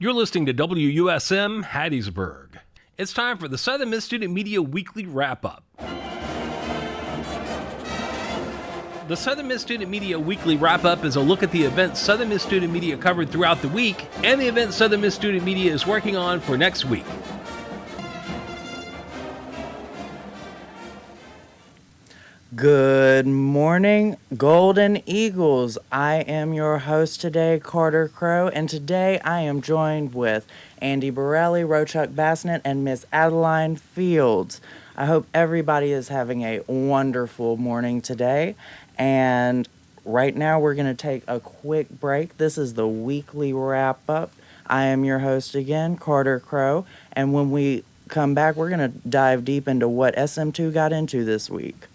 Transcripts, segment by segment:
You're listening to WUSM Hattiesburg. It's time for the Southern Miss Student Media Weekly Wrap Up. The Southern Miss Student Media Weekly Wrap Up is a look at the events Southern Miss Student Media covered throughout the week and the events Southern Miss Student Media is working on for next week. Good morning, Golden Eagles. I am your host today, Carter Crow, and today I am joined with Andy Borelli, Rochuck Bassnett, and Miss Adeline Fields. I hope everybody is having a wonderful morning today, and right now we're going to take a quick break. This is the weekly wrap-up. I am your host again, Carter Crow, and when we come back, we're going to dive deep into what SM2 got into this week.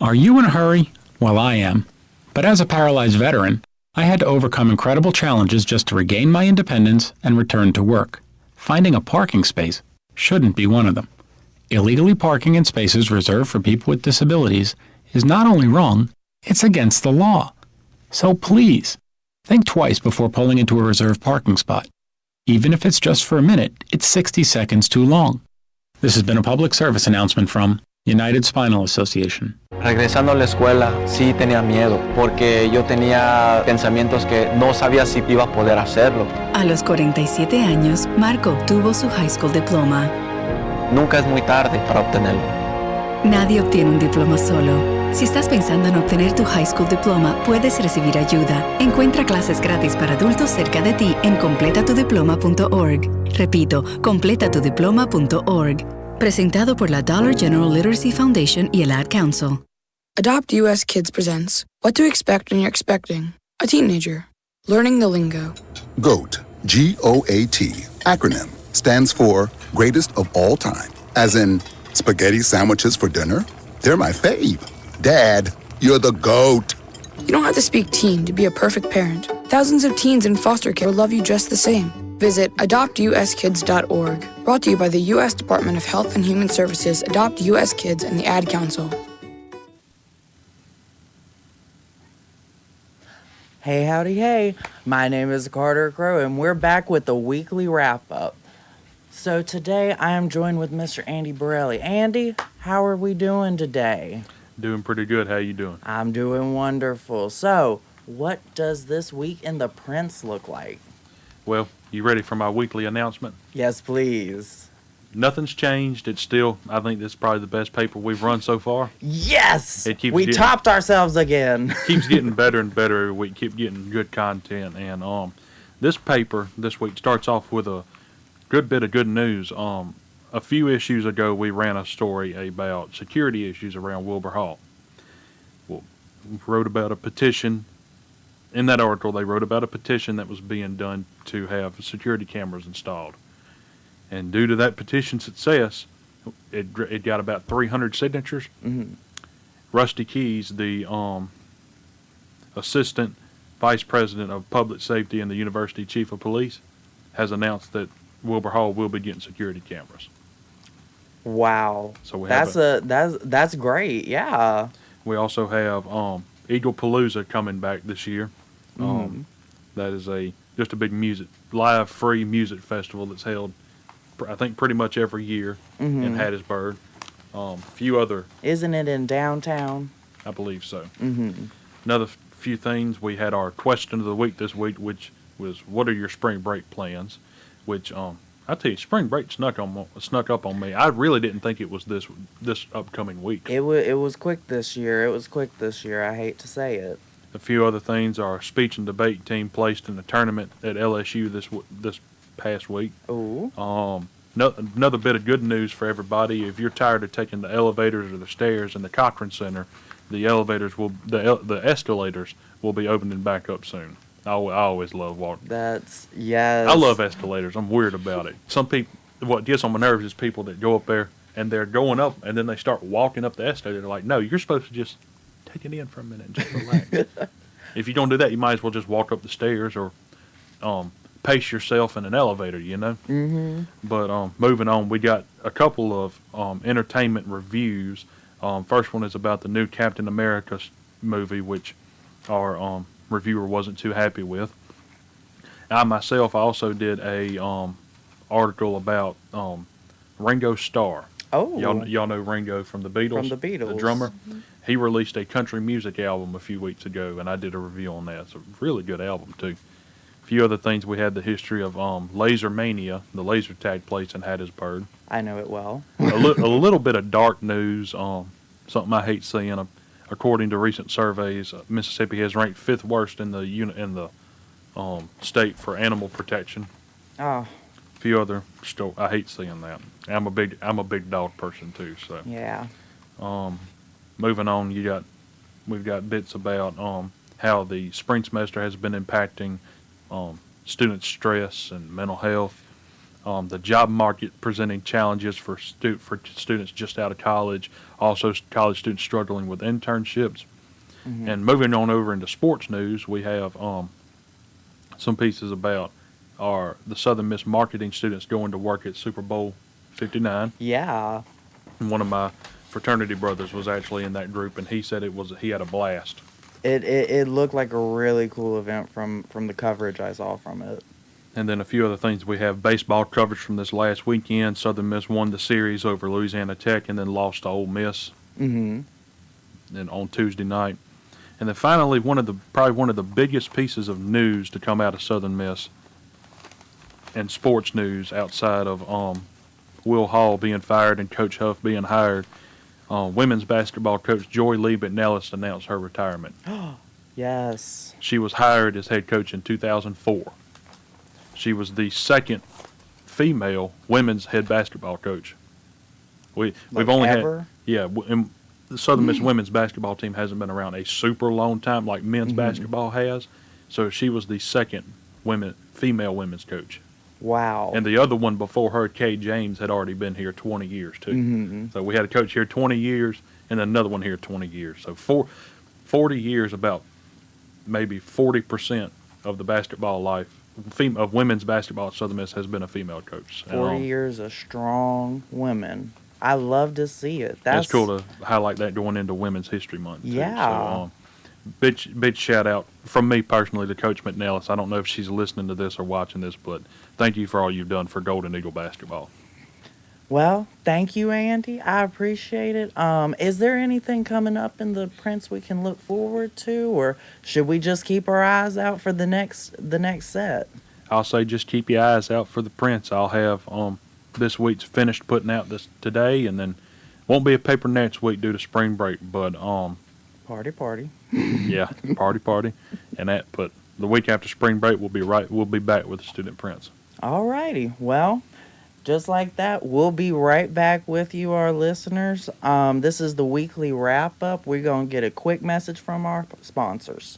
Are you in a hurry? Well, I am. But as a paralyzed veteran, I had to overcome incredible challenges just to regain my independence and return to work. Finding a parking space shouldn't be one of them. Illegally parking in spaces reserved for people with disabilities is not only wrong, it's against the law. So please, think twice before pulling into a reserved parking spot. Even if it's just for a minute, it's 60 seconds too long. This has been a public service announcement from United Spinal Association. Regresando a la escuela, sí tenía miedo, porque yo tenía pensamientos que no sabía si iba a poder hacerlo. A los 47 años, Marco obtuvo su high school diploma. Nunca es muy tarde para obtenerlo. Nadie obtiene un diploma solo. Si estás pensando en obtener tu high school diploma, puedes recibir ayuda. Encuentra clases gratis para adultos cerca de ti en completatudiploma.org. Repito, completatudiploma.org. Presentado por la Dollar General Literacy Foundation y el Ad Council. Adopt US Kids presents What to Expect When You're Expecting a Teenager. Learning the Lingo. GOAT, G-O-A-T, acronym, stands for Greatest of All Time. As in, spaghetti sandwiches for dinner? They're my fave. Dad, you're the GOAT. You don't have to speak teen to be a perfect parent. Thousands of teens in foster care will love you just the same. Visit adoptuskids.org. Brought to you by the U.S. Department of Health and Human Services, Adopt U.S. Kids, and the Ad Council. Hey, howdy, hey. My name is Carter Crow, and we're back with the weekly wrap-up. So today, I am joined with Mr. Andy Borelli. Andy, how are we doing today? Doing pretty good. How you doing? I'm doing wonderful. So, what does this week in the Prince look like? Well, you ready for my weekly announcement? Yes, please. Nothing's changed. It's still, I think this is probably the best paper we've run so far. Yes! We topped ourselves again. Keeps getting better and better every week. Keep getting good content. And this paper this week starts off with a good bit of good news. A few issues ago, we ran a story about security issues around Wilbur Hall. Well, we wrote about a petition. In that article, they wrote about a petition that was being done to have security cameras installed. And due to that petition's success, it got about 300 signatures. Mm-hmm. Rusty Keys, the Assistant Vice President of Public Safety and the University Chief of Police, has announced that Wilbur Hall will be getting security cameras. Wow. So that's great, yeah. We also have Eagle Palooza coming back this year. That is just a big live free music festival that's held, I think, pretty much every year in Hattiesburg. Few other. Isn't it in downtown? I believe so. Mm-hmm. Another few things. We had our question of the week this week, which was, "What are your spring break plans?" Which I tell you, spring break snuck up on me. I really didn't think it was this upcoming week. It was quick this year. I hate to say it. A few other things. Our speech and debate team placed in a tournament at LSU this past week. Ooh. Another bit of good news for everybody. If you're tired of taking the elevators or the stairs in the Cochran Center, the escalators will be opening back up soon. I always love walking. Yes. I love escalators. I'm weird about it. Some people, what gets on my nerves is people that go up there and they're going up and then they start walking up the escalator. They're like, no, you're supposed to just take it in for a minute and just relax. If you don't do that, you might as well just walk up the stairs or pace yourself in an elevator, you know? Mm-hmm. But moving on, we got a couple of entertainment reviews. First one is about the new Captain America movie, which our reviewer wasn't too happy with. I myself also did a article about Ringo Starr. Oh, Y'all know Ringo from the Beatles? From the Beatles. The drummer. He released a country music album a few weeks ago, and I did a review on that. It's a really good album, too. A few other things. We had the history of Laser Mania, the laser tag place in Hattiesburg. I know it well. A little bit of dark news, something I hate seeing. According to recent surveys, Mississippi has ranked 5th worst in the state for animal protection. Oh, A few other I hate seeing that. I'm a big dog person too. So yeah. moving on, we've got bits about how the spring semester has been impacting student stress and mental health. The job market presenting challenges for students just out of college, also college students struggling with internships. And moving on over into sports news, we have some pieces about the Southern Miss marketing students going to work at Super Bowl 59. Yeah. And one of my fraternity brothers was actually in that group, and he said he had a blast. It looked like a really cool event from the coverage I saw from it. And then a few other things. We have baseball coverage from this last weekend. Southern Miss won the series over Louisiana Tech and then lost to Ole Miss. Mm-hmm. And on Tuesday night. And then finally, probably one of the biggest pieces of news to come out of Southern Miss and sports news outside of Will Hall being fired and Coach Huff being hired. Women's basketball coach Joy Lee McNellis announced her retirement. Yes. She was hired as head coach in 2004. She was the second female women's head basketball coach. We've only ever? and the Southern Miss women's basketball team hasn't been around a super long time like men's basketball has. So she was the second female women's coach. Wow. And the other one before her, Kay James, had already been here 20 years too. Mm-hmm. So we had a coach here 20 years and another one here 20 years. So 40 years, about maybe 40% of the basketball life of women's basketball at Southern Miss has been a female coach. 40 years of strong women. I love to see it. That's cool to highlight that going into Women's History Month. Yeah. So, big shout out from me personally to Coach McNellis. I don't know if she's listening to this or watching this, but thank you for all you've done for Golden Eagle basketball. Well, thank you, Andy. I appreciate it. Is there anything coming up in the prints we can look forward to, or should we just keep our eyes out for the next set? I'll say just keep your eyes out for the prints. I'll have this week's finished putting out this today, and then won't be a paper next week due to spring break. But Party. yeah, party, and that. But the week after spring break, we'll be back with the student prints. All righty. Well, just like that, we'll be right back with you, our listeners. This is the weekly wrap up. We're going to get a quick message from our sponsors.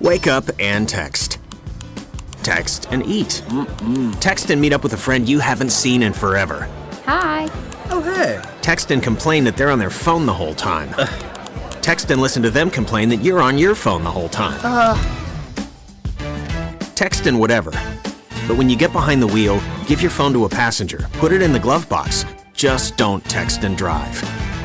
Wake up and text. Text and eat. Text and meet up with a friend you haven't seen in forever. Hi. Oh, hey. Text and complain that they're on their phone the whole time. Text and listen to them complain that you're on your phone the whole time. Text and whatever. But when you get behind the wheel, give your phone to a passenger. Put it in the glove box. Just don't text and drive.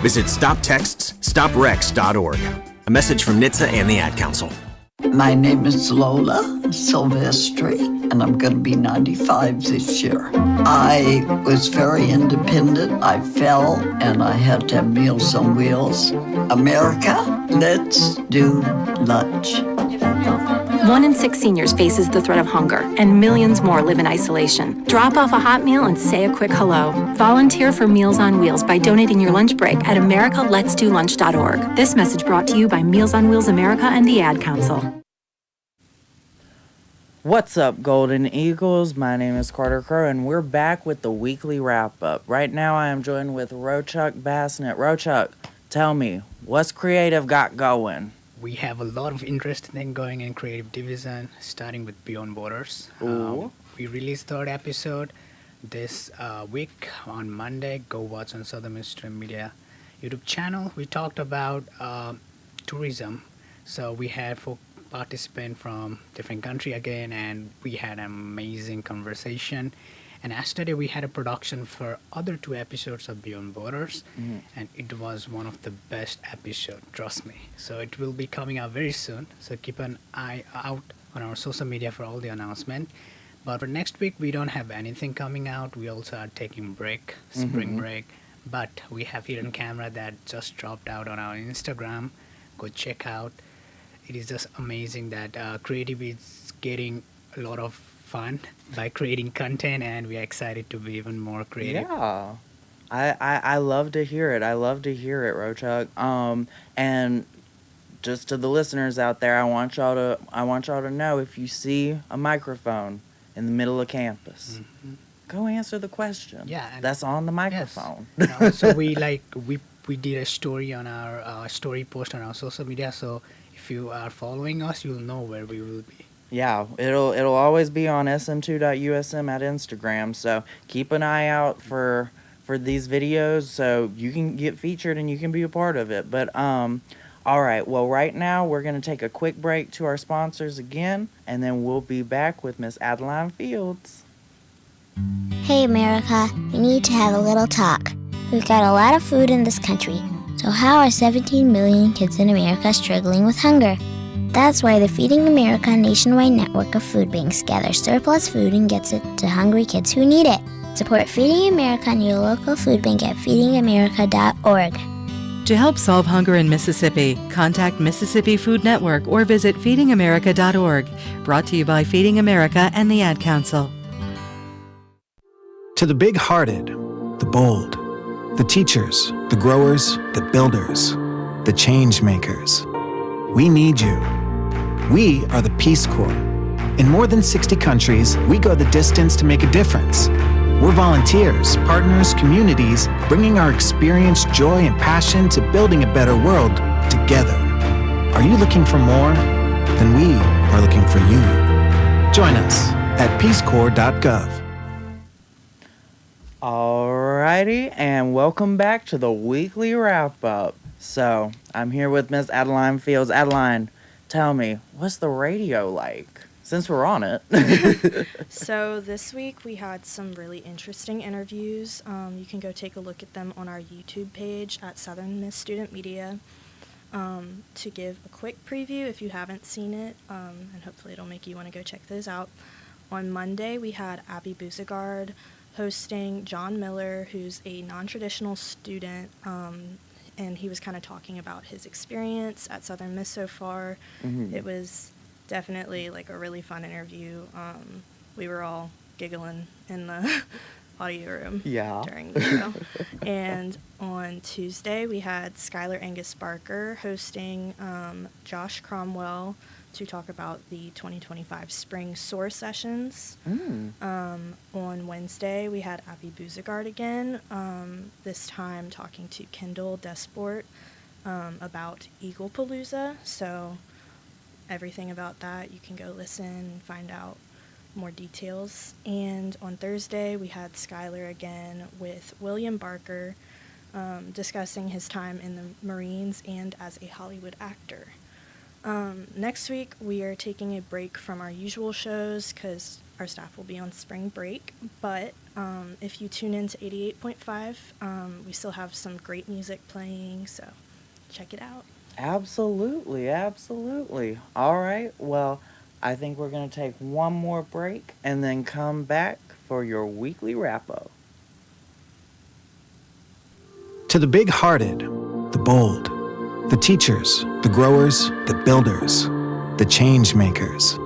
Visit StopTextsStopWrecks.org. A message from NHTSA and the Ad Council. My name is Lola Silvestri, and I'm going to be 95 this year. I was very independent. I fell, and I had to have Meals on Wheels. America, let's do lunch. 1 in 6 seniors faces the threat of hunger, and millions more live in isolation. Drop off a hot meal and say a quick hello. Volunteer for Meals on Wheels by donating your lunch break at americaletsdolunch.org. This message brought to you by Meals on Wheels America and the Ad Council. What's up, Golden Eagles? My name is Carter Crow, and we're back with the weekly wrap-up. Right now, I am joined with Rochuck Bassnett. Rochuck, tell me, what's Creative got going? We have a lot of interesting things going in Creative Division, starting with Beyond Borders. We released third episode this week on Monday. Go watch on Southern Miss Media YouTube channel. We talked about tourism. So we had 4 participants from different country again, and we had an amazing conversation. And yesterday we had a production for other 2 episodes of Beyond Borders, and it was one of the best episodes, trust me. So it will be coming out very soon. So keep an eye out on our social media for all the announcement. But for next week, we don't have anything coming out. We also are taking break, spring break. But we have hidden camera that just dropped out on our Instagram. Go check out. It is just amazing that creative is getting a lot of fun by creating content, and we are excited to be even more creative. Yeah. I love to hear it. I love to hear it, Rochuk. And just to the listeners out there, I want y'all to know, if you see a microphone in the middle of campus, go answer the question. Yeah, and that's on the microphone. So we did a story on our story post on our social media. So if you are following us, you'll know where we will be. Yeah, it'll always be on SM2.usm at Instagram. So keep an eye out for these videos so you can get featured and you can be a part of it. But all right, well, right now we're going to take a quick break to our sponsors again, and then we'll be back with Miss Adeline Fields. Hey America, we need to have a little talk. We've got a lot of food in this country, so how are 17 million kids in America struggling with hunger? That's why the Feeding America nationwide network of food banks gathers surplus food and gets it to hungry kids who need it. Support Feeding America and your local food bank at feedingamerica.org. To help solve hunger in Mississippi, contact Mississippi Food Network or visit feedingamerica.org. Brought to you by Feeding America and the Ad Council. To the big-hearted, the bold, the teachers, the growers, the builders, the change makers, we need you. We are the Peace Corps. In more than 60 countries, we go the distance to make a difference. We're volunteers, partners, communities, bringing our experience, joy, and passion to building a better world together. Are you looking for more? Then we are looking for you. Join us at peacecorps.gov. Alrighty, and welcome back to the weekly wrap-up. So, I'm here with Miss Adeline Fields. Adeline, tell me, what's the radio like? Since we're on it. So this week we had some really interesting interviews. You can go take a look at them on our YouTube page at Southern Miss Student Media. To give a quick preview if you haven't seen it, and hopefully it'll make you want to go check those out. On Monday we had Abby Buzegard hosting John Miller, who's a non-traditional student, and he was kind of talking about his experience at Southern Miss so far. It was definitely like a really fun interview. We were all giggling in the audio room during the show. And on Tuesday, we had Skylar Angus Barker hosting Josh Cromwell to talk about the 2025 Spring SOAR sessions. On Wednesday, we had Abby Buzegard again, this time talking to Kendall Desport about Eaglepalooza. So everything about that, you can go listen and find out more details. And on Thursday, we had Skylar again with William Barker discussing his time in the Marines and as a Hollywood actor. Next week, we are taking a break from our usual shows because our staff will be on spring break. But if you tune in to 88.5, we still have some great music playing, so check it out. Absolutely, absolutely. All right, well, I think we're going to take one more break and then come back for your weekly wrap-up. To the big-hearted, the bold, the teachers, the growers, the builders, the change makers,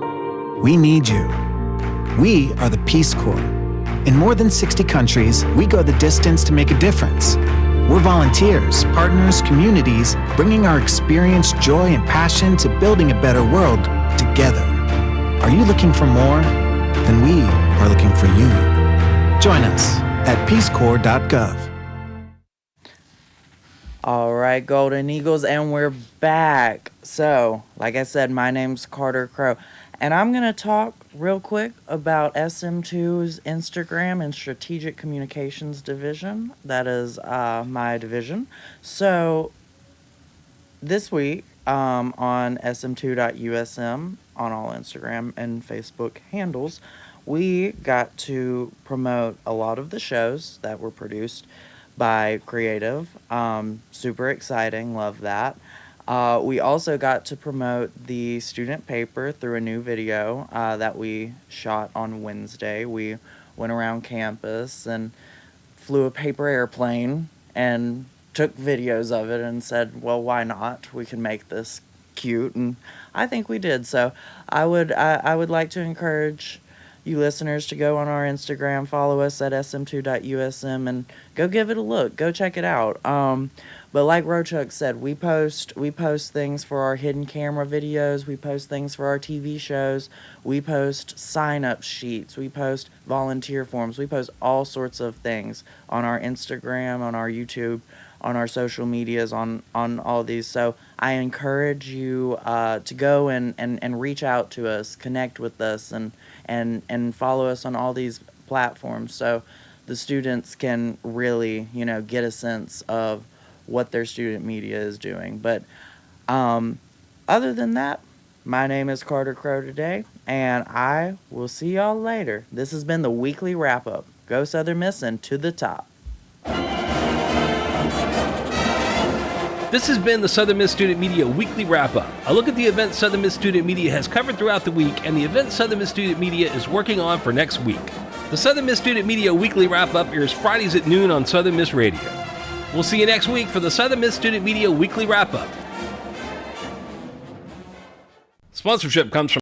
we need you. We are the Peace Corps. In more than 60 countries, we go the distance to make a difference. We're volunteers, partners, communities, bringing our experience, joy, and passion to building a better world together. Are you looking for more? Then we are looking for you. Join us at peacecorps.gov. All right, Golden Eagles, and we're back. So, like I said, my name's Carter Crow, and I'm going to talk real quick about SM2's Instagram and Strategic Communications Division. That is my division. So, this week on SM2.usm, on all Instagram and Facebook handles, we got to promote a lot of the shows that were produced by Creative. Super exciting, love that. We also got to promote the student paper through a new video that we shot on Wednesday. We went around campus and flew a paper airplane and took videos of it and said, well, why not? We can make this cute, and I think we did. So I would like to encourage you listeners to go on our Instagram, follow us at SM2.usm, and go give it a look. Go check it out. But like Rochuck said, we post things for our hidden camera videos. We post things for our TV shows. We post sign-up sheets. We post volunteer forms. We post all sorts of things on our Instagram, on our YouTube, on our social medias, on all these. So I encourage you to go and reach out to us, connect with us, and follow us on all these platforms, so the students can really, get a sense of what their student media is doing. But other than that, my name is Carter Crow today, and I will see y'all later. This has been the weekly wrap up. Go Southern Miss and to the top. This has been the Southern Miss Student Media Weekly Wrap Up. A look at the events Southern Miss Student Media has covered throughout the week and the events Southern Miss Student Media is working on for next week. The Southern Miss Student Media Weekly Wrap Up airs Fridays at noon on Southern Miss Radio. We'll see you next week for the Southern Miss Student Media Weekly Wrap Up. Sponsorship comes from